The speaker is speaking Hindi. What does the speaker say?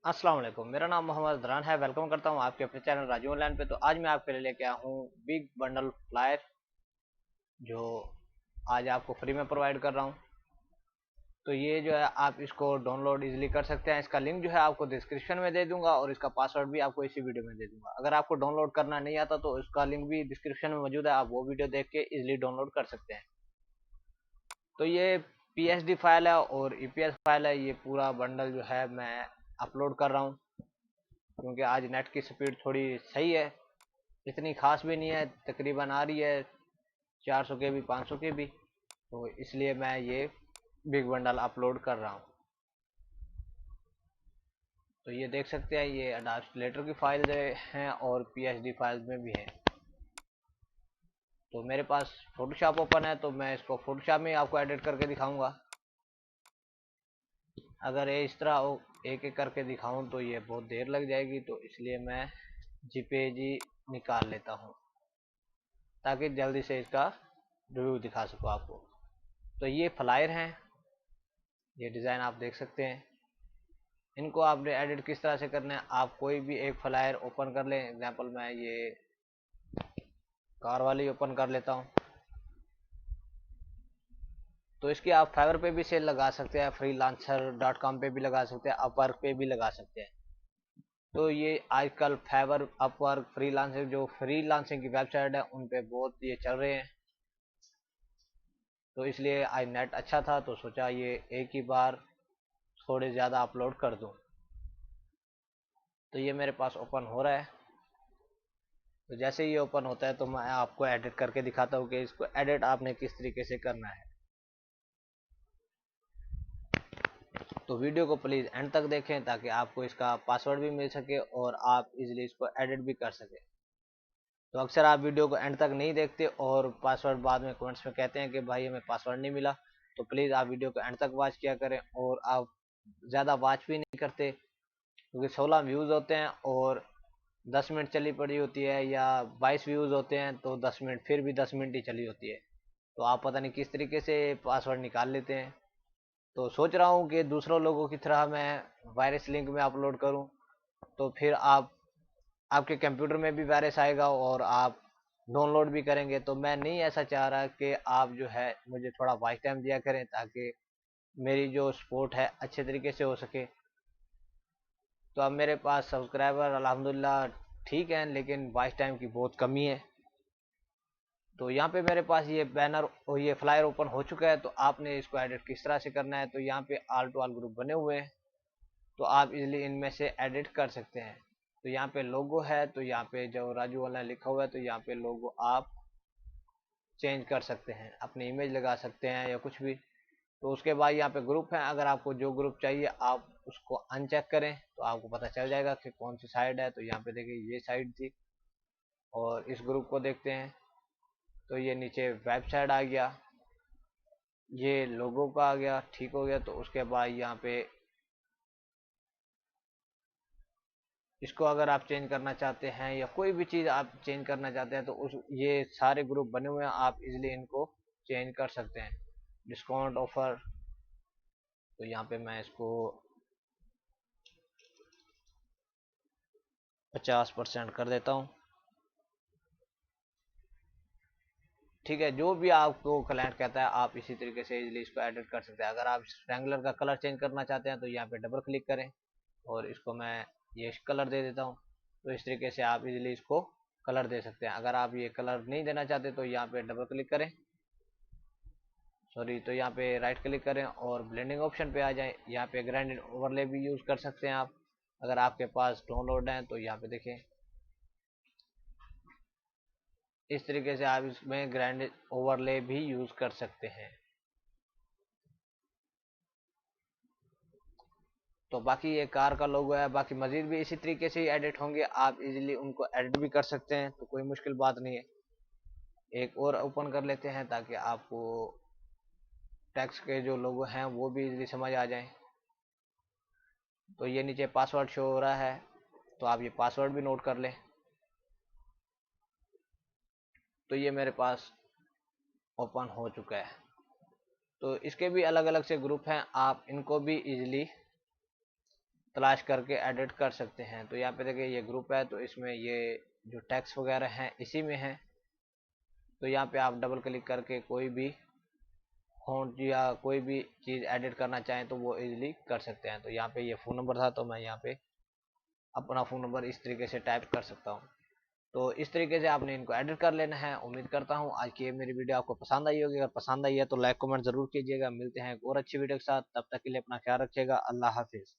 अस्सलाम वालेकुम। मेरा नाम मोहम्मद दरान है। वेलकम करता हूँ आपके अपने चैनल राजू ऑनलाइन पे। तो आज मैं आपके लिए लेके आया हूँ बिग बंडल फ्लायर, जो आज आपको फ्री में प्रोवाइड कर रहा हूँ। तो ये जो है आप इसको डाउनलोड इजीली कर सकते हैं। इसका लिंक जो है आपको डिस्क्रिप्शन में दे दूंगा और इसका पासवर्ड भी आपको इसी वीडियो में दे दूंगा। अगर आपको डाउनलोड करना नहीं आता तो इसका लिंक भी डिस्क्रिप्शन में मौजूद है, आप वो वीडियो देख के इजीली डाउनलोड कर सकते हैं। तो ये पीएसडी फाइल है और ईपीएस फाइल है। ये पूरा बंडल जो है मैं अपलोड कर रहा हूँ क्योंकि आज नेट की स्पीड थोड़ी सही है, इतनी खास भी नहीं है, तकरीबन आ रही है 400 के भी 500 के भी। तो इसलिए मैं ये बिग बंडल अपलोड कर रहा हूँ। तो ये देख सकते हैं, ये अडाप्टर की फाइल हैं और पीएचडी फाइल्स में भी है। तो मेरे पास फोटोशॉप ओपन है तो मैं इसको फोटोशॉप में आपको एडिट करके दिखाऊंगा। अगर ये इस तरह एक एक करके दिखाऊं तो ये बहुत देर लग जाएगी, तो इसलिए मैं जीपीजी निकाल लेता हूँ ताकि जल्दी से इसका रिव्यू दिखा सकूँ आपको। तो ये फ्लायर हैं, ये डिज़ाइन आप देख सकते हैं। इनको आपने एडिट किस तरह से करना है, आप कोई भी एक फ्लायर ओपन कर लें। एग्जांपल मैं ये कार वाली ओपन कर लेता हूँ। तो इसकी आप फाइवर पे भी सेल लगा सकते हैं, freelancer.com पे भी लगा सकते हैं, अपवर्क पे भी लगा सकते हैं। तो ये आजकल फाइवर, अपवर्क, फ्रीलांसिंग, जो फ्रीलांसिंग की वेबसाइट है उन पे बहुत ये चल रहे हैं। तो इसलिए आज नेट अच्छा था तो सोचा ये एक ही बार थोड़े ज़्यादा अपलोड कर दूं। तो ये मेरे पास ओपन हो रहा है। तो जैसे ये ओपन होता है तो मैं आपको एडिट करके दिखाता हूँ कि इसको एडिट आपने किस तरीके से करना है। तो वीडियो को प्लीज़ एंड तक देखें ताकि आपको इसका पासवर्ड भी मिल सके और आप इजीली इसको एडिट भी कर सकें। तो अक्सर आप वीडियो को एंड तक नहीं देखते और पासवर्ड बाद में कमेंट्स में कहते हैं कि भाई हमें पासवर्ड नहीं मिला। तो प्लीज़ आप वीडियो को एंड तक वॉच किया करें, और आप ज़्यादा वॉच भी नहीं करते क्योंकि 16 व्यूज़ होते हैं और 10 मिनट चली पड़ी होती है, या 22 व्यूज़ होते हैं तो 10 मिनट, फिर भी 10 मिनट ही चली होती है। तो आप पता नहीं किस तरीके से पासवर्ड निकाल लेते हैं। तो सोच रहा हूँ कि दूसरों लोगों की तरह मैं वायरस लिंक में अपलोड करूँ, तो फिर आप आपके कंप्यूटर में भी वायरस आएगा और आप डाउनलोड भी करेंगे। तो मैं नहीं ऐसा चाह रहा कि आप जो है मुझे थोड़ा वॉच टाइम दिया करें ताकि मेरी जो सपोर्ट है अच्छे तरीके से हो सके। तो अब मेरे पास सब्सक्राइबर अल्हम्दुलिल्लाह ठीक है, लेकिन वॉच टाइम की बहुत कमी है। तो यहाँ पे मेरे पास ये बैनर और ये फ्लायर ओपन हो चुका है। तो आपने इसको एडिट किस तरह से करना है, तो यहाँ पे ऑल टू ऑल ग्रुप बने हुए हैं, तो आप इजीली इनमें से एडिट कर सकते हैं। तो यहाँ पे लोगो है, तो यहाँ पे जो राजू वाला लिखा हुआ है तो यहाँ पे लोगो आप चेंज कर सकते हैं, अपनी इमेज लगा सकते हैं या कुछ भी। तो उसके बाद यहाँ पे ग्रुप है, अगर आपको जो ग्रुप चाहिए आप उसको अनचेक करें तो आपको पता चल जाएगा कि कौन सी साइड है। तो यहाँ पे देखिए ये साइड थी, और इस ग्रुप को देखते हैं तो ये नीचे वेबसाइट आ गया, ये लोगो का आ गया, ठीक हो गया। तो उसके बाद यहाँ पे इसको अगर आप चेंज करना चाहते हैं या कोई भी चीज़ आप चेंज करना चाहते हैं तो उस ये सारे ग्रुप बने हुए हैं, आप इजीली इनको चेंज कर सकते हैं। डिस्काउंट ऑफर, तो यहाँ पे मैं इसको 50% कर देता हूँ। ठीक है, जो भी आपको क्लाइंट कहता है आप इसी तरीके से इजीली इसको एडिट कर सकते हैं। अगर आप ट्रैंगुलर का कलर चेंज करना चाहते हैं तो यहाँ पे डबल क्लिक करें और इसको मैं ये कलर दे देता हूँ। तो इस तरीके से आप इजीली इसको कलर दे सकते हैं। अगर आप ये कलर नहीं देना चाहते तो यहाँ पे डबल क्लिक करें, सॉरी, तो यहाँ पे राइट क्लिक करें और ब्लेंडिंग ऑप्शन पे आ जाएं। यहाँ पे ग्राइंड ओवरले भी यूज़ कर सकते हैं आप, अगर आपके पास डाउनलोड है तो यहाँ पे देखें इस तरीके से आप इसमें ग्राइंड ओवरले भी यूज़ कर सकते हैं। तो बाकी ये कार का लोगो है, बाकी मजीद भी इसी तरीके से ही एडिट होंगे, आप इजीली उनको एडिट भी कर सकते हैं, तो कोई मुश्किल बात नहीं है। एक और ओपन कर लेते हैं ताकि आपको टेक्स्ट के जो लोगो हैं वो भी इजीली समझ आ जाएं। तो ये नीचे पासवर्ड शो हो रहा है, तो आप ये पासवर्ड भी नोट कर लें। तो ये मेरे पास ओपन हो चुका है। तो इसके भी अलग अलग से ग्रुप हैं, आप इनको भी इजीली तलाश करके एडिट कर सकते हैं। तो यहाँ पे देखिए ये ग्रुप है, तो इसमें ये जो टैक्स वगैरह हैं इसी में है। तो यहाँ पे आप डबल क्लिक करके कोई भी फ़ॉन्ट या कोई भी चीज़ एडिट करना चाहें तो वो इजीली कर सकते हैं। तो यहाँ पे ये फ़ोन नंबर था, तो मैं यहाँ पे अपना फ़ोन नंबर इस तरीके से टाइप कर सकता हूँ। तो इस तरीके से आपने इनको एडिट कर लेना है। उम्मीद करता हूँ आज की ये मेरी वीडियो आपको पसंद आई होगी। अगर पसंद आई है तो लाइक कमेंट जरूर कीजिएगा। मिलते हैं एक और अच्छी वीडियो के साथ, तब तक के लिए अपना ख्याल रखिएगा। अल्लाह हाफिज़।